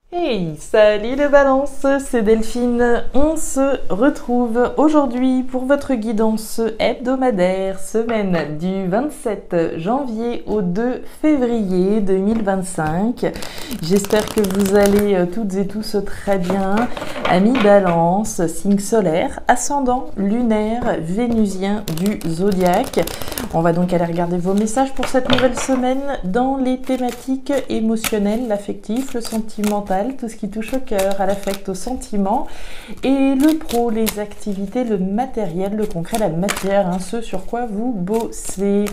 Hey, salut les balances, c'est Delphine. On se retrouve aujourd'hui pour votre guidance hebdomadaire, semaine du 27 janvier au 2 février 2025. J'espère que vous allez toutes et tous très bien. Amis balance, signe solaire, ascendant, lunaire, vénusien du zodiaque. On va donc aller regarder vos messages pour cette nouvelle semaine dans les thématiques émotionnelles, l'affectif, le sentimental, tout ce qui touche au cœur, à l'affect, au sentiment, et le pro, les activités, le matériel, le concret, la matière, ce sur quoi vous bossez.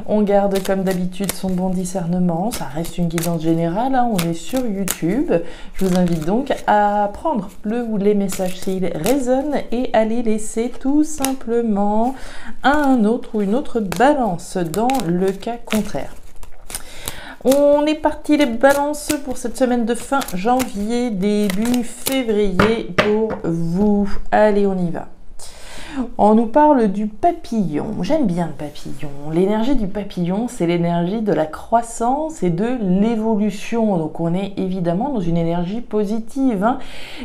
On garde comme d'habitude son bon discernement, ça reste une guidance générale, on est sur YouTube. Je vous invite donc à prendre le ou les messages s'ils résonnent et à les laisser tout simplement à un autre ou une autre balance dans le cas contraire. On est parti les balances pour cette semaine de fin janvier, début février pour vous. Allez, on y va. On nous parle du papillon. J'aime bien le papillon. L'énergie du papillon, c'est l'énergie de la croissance et de l'évolution. Donc on est évidemment dans une énergie positive.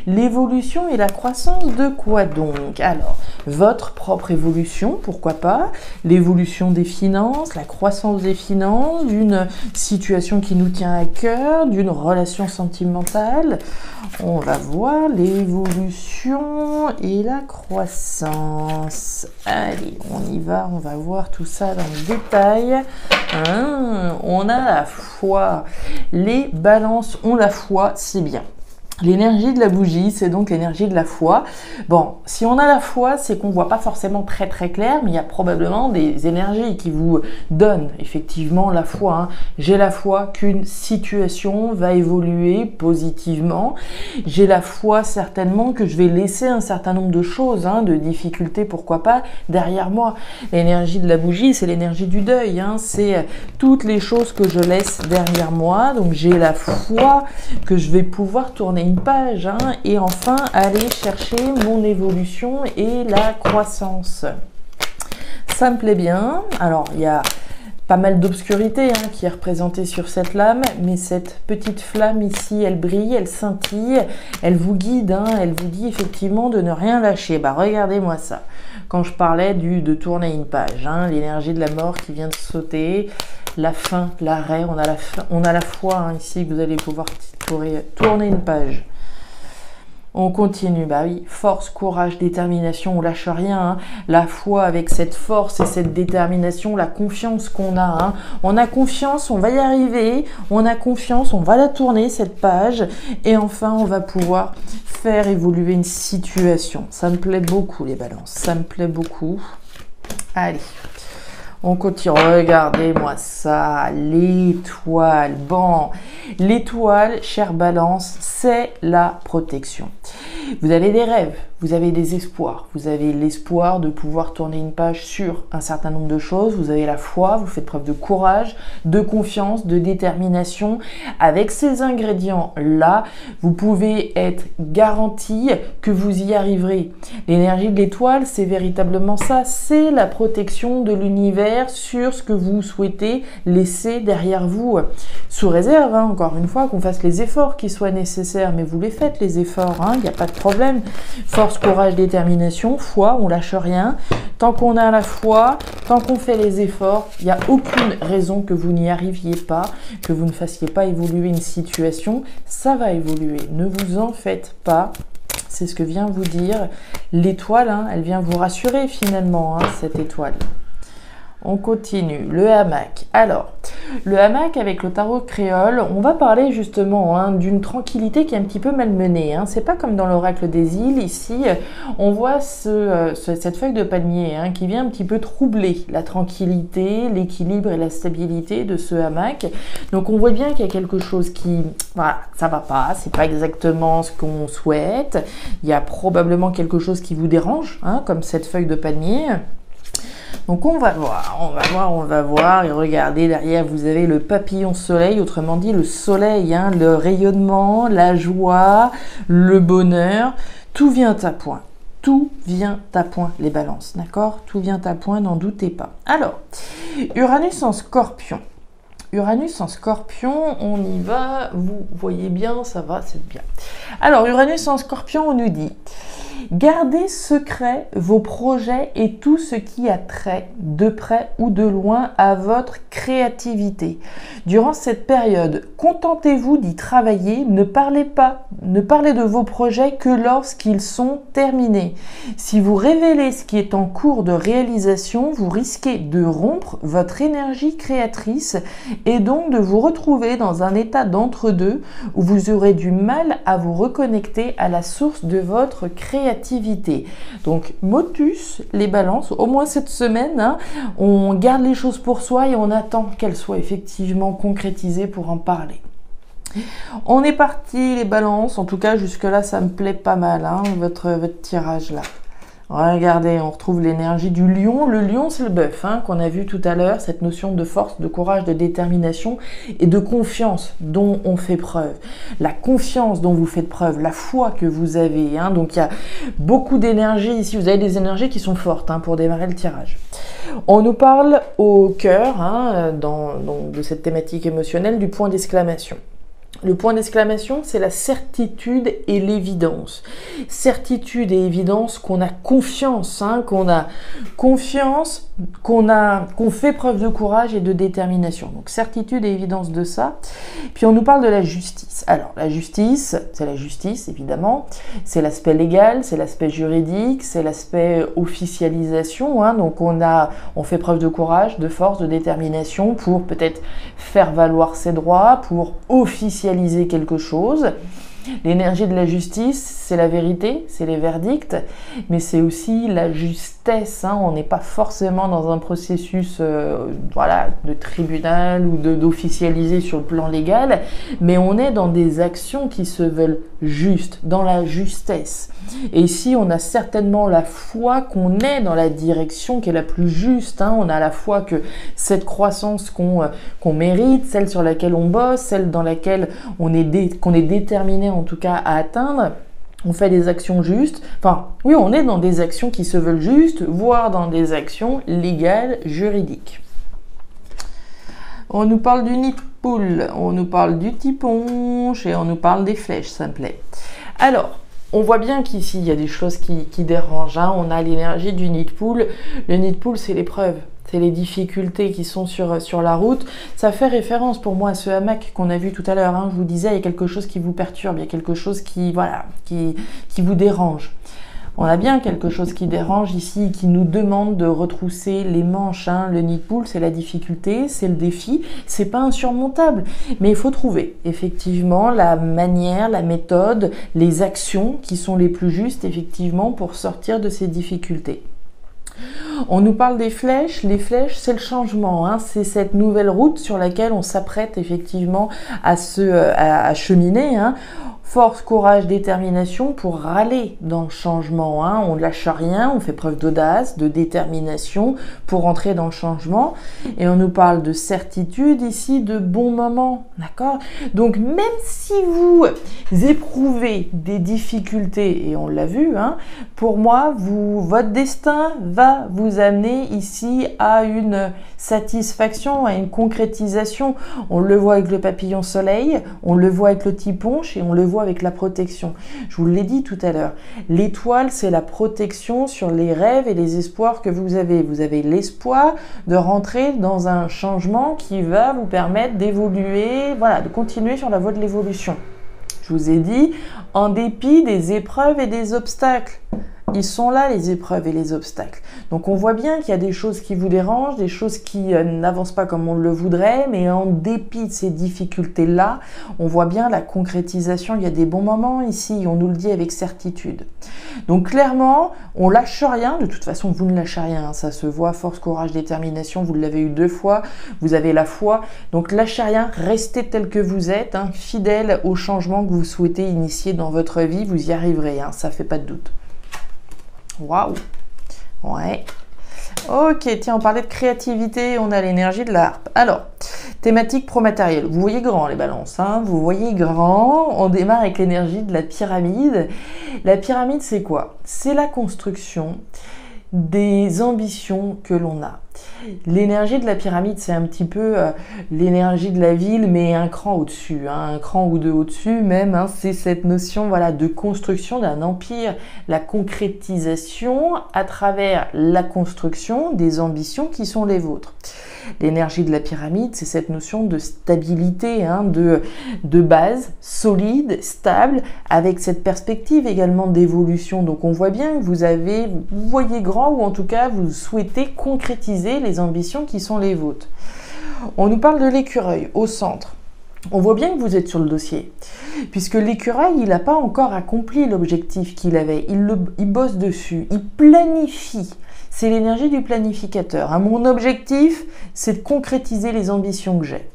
L'évolution et la croissance de quoi donc? Alors, votre propre évolution, pourquoi pas? L'évolution des finances, la croissance des finances, d'une situation qui nous tient à cœur, d'une relation sentimentale. On va voir l'évolution et la croissance. Allez, on y va, on va voir tout ça dans le détail. On a la foi. Les balances ont la foi, c'est bien. L'énergie de la bougie, c'est donc l'énergie de la foi. Bon, si on a la foi, c'est qu'on ne voit pas forcément très clair, mais il y a probablement des énergies qui vous donnent effectivement la foi. J'ai la foi qu'une situation va évoluer positivement. J'ai la foi certainement que je vais laisser un certain nombre de choses, de difficultés, pourquoi pas, derrière moi. L'énergie de la bougie, c'est l'énergie du deuil. C'est toutes les choses que je laisse derrière moi. Donc j'ai la foi que je vais pouvoir tourner une page et enfin aller chercher mon évolution et la croissance. Ça me plaît bien. Alors il y a pas mal d'obscurité qui est représentée sur cette lame, mais cette petite flamme ici, elle brille, elle scintille, elle vous guide, elle vous dit effectivement de ne rien lâcher. Regardez-moi ça. Quand je parlais de tourner une page, l'énergie de la mort qui vient de sauter, la fin, l'arrêt, on a la foi ici que vous allez pouvoir tourner une page. On continue, oui, force, courage, détermination, on lâche rien. La foi avec cette force et cette détermination, la confiance qu'on a. On a confiance, on va y arriver. On a confiance, on va la tourner cette page. Et enfin, on va pouvoir faire évoluer une situation. Ça me plaît beaucoup les balances, ça me plaît beaucoup. Allez. On continue, regardez-moi ça, l'étoile. Bon, l'étoile, chère balance, c'est la protection. Vous avez des rêves, vous avez des espoirs, vous avez l'espoir de pouvoir tourner une page sur un certain nombre de choses, vous avez la foi, vous faites preuve de courage, de confiance, de détermination. Avec ces ingrédients-là, vous pouvez être garanti que vous y arriverez. L'énergie de l'étoile, c'est véritablement ça, c'est la protection de l'univers sur ce que vous souhaitez laisser derrière vous. Sous réserve, encore une fois, qu'on fasse les efforts qui soient nécessaires, mais vous les faites les efforts, il n'y a pas de problème. Force, courage, détermination, foi, on lâche rien. Tant qu'on a la foi, tant qu'on fait les efforts, il n'y a aucune raison que vous n'y arriviez pas, que vous ne fassiez pas évoluer une situation. Ça va évoluer, ne vous en faites pas. C'est ce que vient vous dire l'étoile, elle vient vous rassurer finalement, cette étoile. On continue, le hamac. Alors, le hamac avec le tarot créole, on va parler justement d'une tranquillité qui est un petit peu malmenée. C'est pas comme dans l'oracle des îles. Ici, on voit cette feuille de palmier qui vient un petit peu troubler la tranquillité, l'équilibre et la stabilité de ce hamac. Donc, on voit bien qu'il y a quelque chose qui, voilà, ça va pas, c'est pas exactement ce qu'on souhaite. Il y a probablement quelque chose qui vous dérange, comme cette feuille de palmier. Donc on va voir, et regardez, derrière vous avez le papillon soleil, autrement dit le soleil, le rayonnement, la joie, le bonheur, tout vient à point. Tout vient à point, les balances, d'accord? Tout vient à point, n'en doutez pas. Alors, Uranus en scorpion. Uranus en Scorpion, on y va, vous voyez bien, ça va, c'est bien. Alors, Uranus en Scorpion, on nous dit: gardez secret vos projets et tout ce qui a trait, de près ou de loin, à votre créativité. Durant cette période, contentez-vous d'y travailler, ne parlez de vos projets que lorsqu'ils sont terminés. Si vous révélez ce qui est en cours de réalisation, vous risquez de rompre votre énergie créatrice et donc de vous retrouver dans un état d'entre-deux où vous aurez du mal à vous reconnecter à la source de votre créativité. Donc motus, les balances, au moins cette semaine, hein, on garde les choses pour soi et on attend qu'elles soient effectivement concrétisées pour en parler. On est parti les balances, en tout cas jusque là ça me plaît pas mal, hein, votre tirage là. Regardez, on retrouve l'énergie du lion. Le lion, c'est le bœuf, hein, qu'on a vu tout à l'heure, cette notion de force, de courage, de détermination et de confiance dont on fait preuve. La confiance dont vous faites preuve, la foi que vous avez. Hein, donc, il y a beaucoup d'énergie ici. Vous avez des énergies qui sont fortes, hein, pour démarrer le tirage. On nous parle au cœur, hein, de cette thématique émotionnelle, du point d'exclamation. Le point d'exclamation, c'est la certitude et l'évidence. Certitude et évidence qu'on a confiance, hein, qu'on fait preuve de courage et de détermination. Donc certitude et évidence de ça. Puis on nous parle de la justice. Alors la justice, c'est la justice évidemment. C'est l'aspect légal, c'est l'aspect juridique, c'est l'aspect officialisation. Hein, donc on fait preuve de courage, de force, de détermination pour peut-être faire valoir ses droits, pour officialiser quelque chose. L'énergie de la justice, c'est la vérité, c'est les verdicts, mais c'est aussi la justesse. Hein. On n'est pas forcément dans un processus de tribunal ou d'officialiser sur le plan légal, mais on est dans des actions qui se veulent justes, dans la justesse. Et ici, on a certainement la foi qu'on est dans la direction qui est la plus juste. Hein. On a la foi que cette croissance qu'on mérite, celle sur laquelle on bosse, celle dans laquelle qu'on est déterminé en tout cas à atteindre, on fait des actions justes. Enfin, oui, on est dans des actions qui se veulent justes, voire dans des actions légales, juridiques. On nous parle du nid de poule, on nous parle du tiponche et on nous parle des flèches, ça me plaît. Alors, on voit bien qu'ici, il y a des choses qui dérangent. Hein. On a l'énergie du nid de poule. Le nid de poule, c'est l'épreuve. C'est les difficultés qui sont sur la route. Ça fait référence pour moi à ce hamac qu'on a vu tout à l'heure. Hein. Je vous disais, il y a quelque chose qui vous perturbe, il y a quelque chose qui vous dérange. On a bien quelque chose qui dérange ici, qui nous demande de retrousser les manches. Hein. Le nid de poule, c'est la difficulté, c'est le défi. C'est pas insurmontable, mais il faut trouver effectivement la manière, la méthode, les actions qui sont les plus justes effectivement pour sortir de ces difficultés. On nous parle des flèches. Les flèches, c'est le changement. Hein. C'est cette nouvelle route sur laquelle on s'apprête effectivement à cheminer. Hein. Force, courage, détermination pour aller dans le changement. Hein. On ne lâche rien, on fait preuve d'audace, de détermination pour entrer dans le changement. Et on nous parle de certitude ici, de bons moments. D'accord ? Donc même si vous éprouvez des difficultés, et on l'a vu, hein, pour moi, votre destin va vous amener ici à une satisfaction, à une concrétisation. On le voit avec le papillon soleil, on le voit avec le tiponche et on le voit avec la protection. Je vous l'ai dit tout à l'heure, l'étoile, c'est la protection sur les rêves et les espoirs que vous avez. Vous avez l'espoir de rentrer dans un changement qui va vous permettre d'évoluer, voilà, de continuer sur la voie de l'évolution. Je vous ai dit, en dépit des épreuves et des obstacles. Ils sont là, les épreuves et les obstacles. Donc on voit bien qu'il y a des choses qui vous dérangent, des choses qui n'avancent pas comme on le voudrait, mais en dépit de ces difficultés-là, on voit bien la concrétisation. Il y a des bons moments ici, on nous le dit avec certitude. Donc clairement, on lâche rien. De toute façon, vous ne lâchez rien. Ça se voit, force, courage, détermination. Vous l'avez eu 2 fois. Vous avez la foi. Donc lâchez rien. Restez tel que vous êtes, hein, fidèle au changement que vous souhaitez initier dans votre vie. Vous y arriverez, hein, ça fait pas de doute. Waouh! Ouais. Ok, tiens, on parlait de créativité, on a l'énergie de la harpe. Alors, thématique pro-matériel. Vous voyez grand les balances, hein, vous voyez grand. On démarre avec l'énergie de la pyramide. La pyramide, c'est quoi? C'est la construction. des ambitions que l'on a. L'énergie de la pyramide, c'est un petit peu l'énergie de la ville, mais un cran au-dessus, hein, un cran ou deux au-dessus même. Hein, c'est cette notion voilà, de construction d'un empire, la concrétisation à travers la construction des ambitions qui sont les vôtres. L'énergie de la pyramide, c'est cette notion de stabilité, hein, de base solide, stable, avec cette perspective également d'évolution. Donc on voit bien que vous voyez grand, ou en tout cas vous souhaitez concrétiser les ambitions qui sont les vôtres. On nous parle de l'écureuil au centre. On voit bien que vous êtes sur le dossier, puisque l'écureuil, il n'a pas encore accompli l'objectif qu'il avait. Il bosse dessus, il planifie. C'est l'énergie du planificateur. Hein. Mon objectif, c'est de concrétiser les ambitions que j'ai.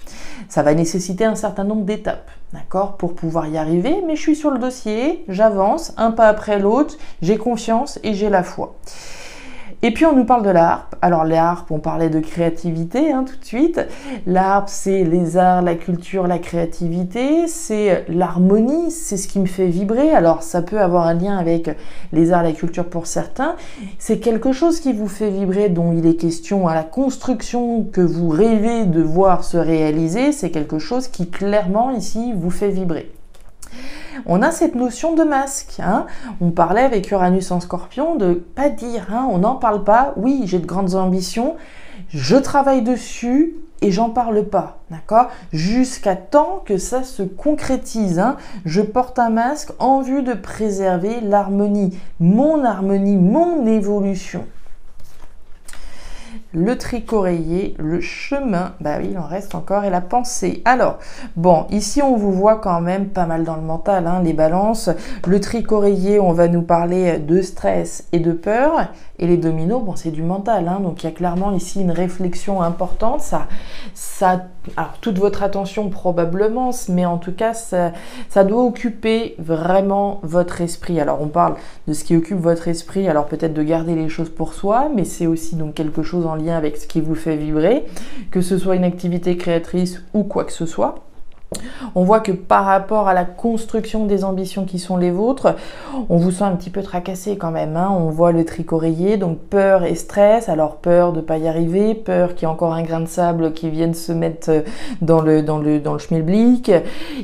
Ça va nécessiter un certain nombre d'étapes, d'accord, pour pouvoir y arriver, mais je suis sur le dossier, j'avance, un pas après l'autre, j'ai confiance et j'ai la foi. Et puis on nous parle de la harpe. Alors la harpe, on parlait de créativité hein, tout de suite. La harpe, c'est les arts, la culture, la créativité, c'est l'harmonie, c'est ce qui me fait vibrer. Alors ça peut avoir un lien avec les arts, la culture pour certains. C'est quelque chose qui vous fait vibrer, dont il est question à la construction que vous rêvez de voir se réaliser. C'est quelque chose qui clairement ici vous fait vibrer. On a cette notion de masque. Hein. On parlait avec Uranus en Scorpion de pas dire, hein, on n'en parle pas. Oui, j'ai de grandes ambitions, je travaille dessus et j'en parle pas, d'accord? Jusqu'à temps que ça se concrétise. Hein. Je porte un masque en vue de préserver l'harmonie, mon évolution. Le tricoréier, le chemin, bah oui, il en reste encore, et la pensée. Alors, bon, ici on vous voit quand même pas mal dans le mental, hein, les balances. Le tricoréier, on va nous parler de stress et de peur, et les dominos, bon, c'est du mental, hein, donc il y a clairement ici une réflexion importante. Alors toute votre attention probablement, mais en tout cas, ça doit occuper vraiment votre esprit. Alors on parle de ce qui occupe votre esprit, alors peut-être de garder les choses pour soi, mais c'est aussi donc quelque chose en lien avec ce qui vous fait vibrer, que ce soit une activité créatrice ou quoi que ce soit. On voit que par rapport à la construction des ambitions qui sont les vôtres, on vous sent un petit peu tracassé quand même. Hein. On voit le tricoréier, donc peur et stress. Alors peur de ne pas y arriver, peur qu'il y ait encore un grain de sable qui vienne se mettre dans le schmilblick.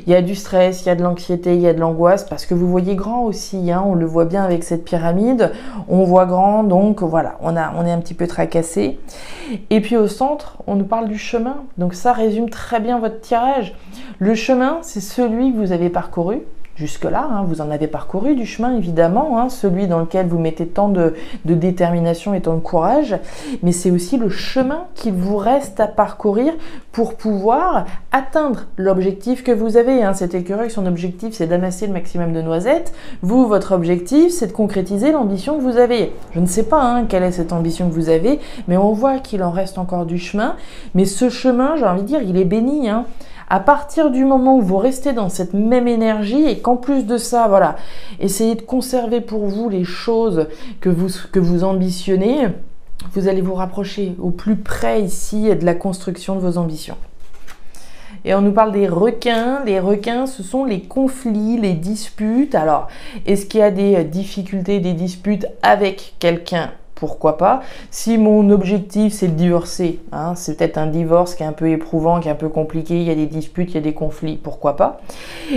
Il y a du stress, il y a de l'anxiété, il y a de l'angoisse, parce que vous voyez grand aussi. Hein. On le voit bien avec cette pyramide. On voit grand, donc voilà, on est un petit peu tracassé. Et puis au centre, on nous parle du chemin. Donc ça résume très bien votre tirage. Le chemin, c'est celui que vous avez parcouru jusque-là. Hein, vous en avez parcouru du chemin, évidemment, hein, celui dans lequel vous mettez tant de détermination et tant de courage. Mais c'est aussi le chemin qu'il vous reste à parcourir pour pouvoir atteindre l'objectif que vous avez. Hein. Cet écureuil, son objectif, c'est d'amasser le maximum de noisettes. Vous, votre objectif, c'est de concrétiser l'ambition que vous avez. Je ne sais pas hein, quelle est cette ambition que vous avez, mais on voit qu'il en reste encore du chemin. Mais ce chemin, j'ai envie de dire, il est béni. Hein. À partir du moment où vous restez dans cette même énergie et qu'en plus de ça, voilà, essayez de conserver pour vous les choses que vous ambitionnez, vous allez vous rapprocher au plus près ici de la construction de vos ambitions. Et on nous parle des requins. Les requins, ce sont les conflits, les disputes. Alors, est-ce qu'il y a des difficultés, des disputes avec quelqu'un ? Pourquoi pas? Si mon objectif c'est de divorcer, hein, c'est peut-être un divorce qui est un peu éprouvant, qui est un peu compliqué, il y a des disputes, il y a des conflits, pourquoi pas?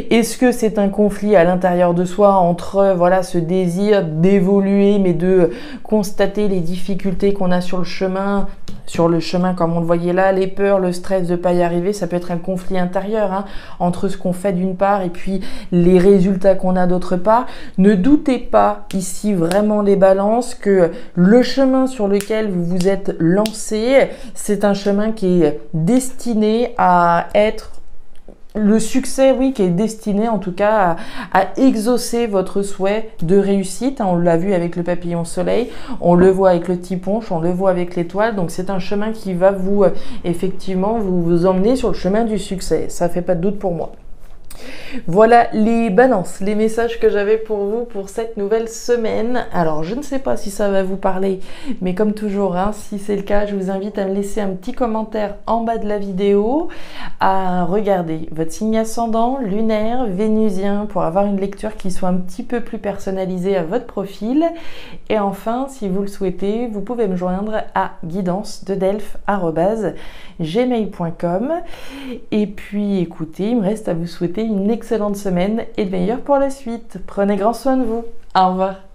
Est-ce que c'est un conflit à l'intérieur de soi entre voilà ce désir d'évoluer, mais de constater les difficultés qu'on a sur le chemin comme on le voyait là, les peurs, le stress de ne pas y arriver, ça peut être un conflit intérieur hein, entre ce qu'on fait d'une part et puis les résultats qu'on a d'autre part. Ne doutez pas ici vraiment les balances que le chemin sur lequel vous vous êtes lancé, c'est un chemin qui est destiné à être le succès, oui, qui est destiné en tout cas à exaucer votre souhait de réussite. On l'a vu avec le papillon soleil, on le voit avec le tiponche, on le voit avec l'étoile. Donc c'est un chemin qui va effectivement vous emmener sur le chemin du succès. Ça fait pas de doute pour moi. Voilà les balances, les messages que j'avais pour vous pour cette nouvelle semaine. Alors, je ne sais pas si ça va vous parler, mais comme toujours, hein, si c'est le cas, je vous invite à me laisser un petit commentaire en bas de la vidéo, à regarder votre signe ascendant, lunaire, vénusien, pour avoir une lecture qui soit un petit peu plus personnalisée à votre profil. Et enfin, si vous le souhaitez, vous pouvez me joindre à guidance-de-delphes@gmail.com. Et puis, écoutez, il me reste à vous souhaiter une excellente semaine et de meilleur pour la suite. Prenez grand soin de vous. Au revoir.